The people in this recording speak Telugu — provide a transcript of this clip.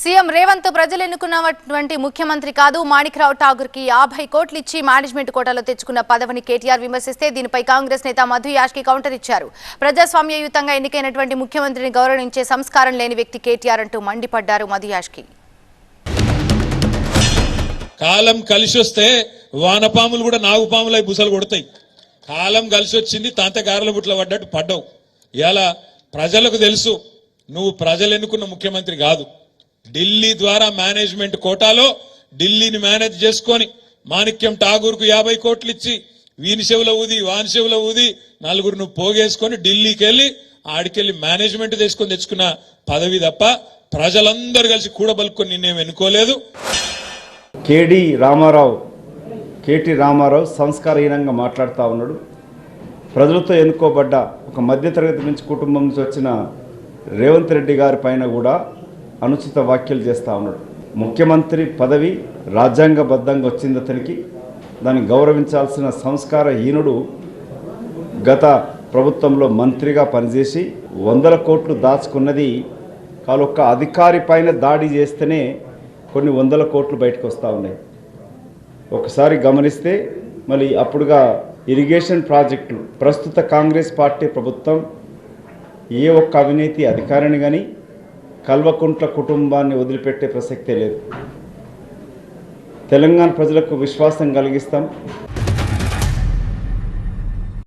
సీఎం రేవంత్ ప్రజలు ఎన్నుకున్నటువంటి ముఖ్యమంత్రి కాదు. మాణిక్రావు ఠాగూర్ కి 50 కోట్లు ఇచ్చి మేనేజ్మెంట్ కోటాలో తెచ్చుకున్న పదవిని కేటీఆర్ విమర్శిస్తే దీనిపై కాంగ్రెస్ నేత మధు యాష్కి కౌంటర్ ఇచ్చారు. ప్రజాస్వామ్యయుతంగా ఎన్నికైనటువంటి ముఖ్యమంత్రిని గౌరవించే సంస్కారం లేని వ్యక్తి కేటీఆర్ అంటూ మండిపడ్డారు మధు యాష్కి. కాలం కలిసి వస్తే వానపాములు కూడా నాగుపాములై బుసలు కొడతాయి. కాలం కలిసి వచ్చింది, తాంతగారుల బుట్ల పడ్డట్టు పడ్డావు. ఇలా ప్రజలకు తెలుసు నువ్వు ప్రజలు ఎన్నుకున్న ముఖ్యమంత్రి కాదు. ఢిల్లీ ద్వారా మేనేజ్మెంట్ కోటాలో ఢిల్లీని మేనేజ్ చేసుకొని మాణిక్యం ఠాగూర్కు 50 కోట్లు ఇచ్చి వీని చెవుల ఊది వాని చెవుల ఊది నలుగురు నువ్వు పోగేసుకొని ఢిల్లీకి వెళ్ళి ఆడికెళ్ళి మేనేజ్మెంట్ తీసుకొని తెచ్చుకున్న పదవి తప్ప ప్రజలందరూ కలిసి కూడబలుకొని నిన్నేం ఎన్నుకోలేదు. కేటీ రామారావు సంస్కారహీనంగా మాట్లాడుతూ ఉన్నాడు. ప్రజలతో ఎన్నుకోబడ్డ ఒక మధ్యతరగతి నుంచి కుటుంబం నుంచి వచ్చిన రేవంత్ రెడ్డి గారి పైన కూడా అనుచిత వ్యాఖ్యలు చేస్తూ ఉన్నాడు. ముఖ్యమంత్రి పదవి రాజ్యాంగబద్ధంగా వచ్చింది అతనికి, దాన్ని గౌరవించాల్సిన సంస్కారహీనుడు గత ప్రభుత్వంలో మంత్రిగా పనిచేసి 100 కోట్లు దాచుకున్నది. ఒక్క అధికారి పైన దాడి చేస్తేనే కొన్ని 100 కోట్లు బయటకు వస్తూ ఉన్నాయి. ఒకసారి గమనిస్తే మళ్ళీ అప్పుడుగా ఇరిగేషన్ ప్రాజెక్టులు ప్రస్తుత కాంగ్రెస్ పార్టీ ప్రభుత్వం ఏ ఒక్క అవినీతి అధికారిని కానీ కల్వకుంట్ల కుటుంబాన్ని వదిలిపెట్టే ప్రసక్తే లేదు. తెలంగాణ ప్రజలకు విశ్వాసం కలిగిస్తాం.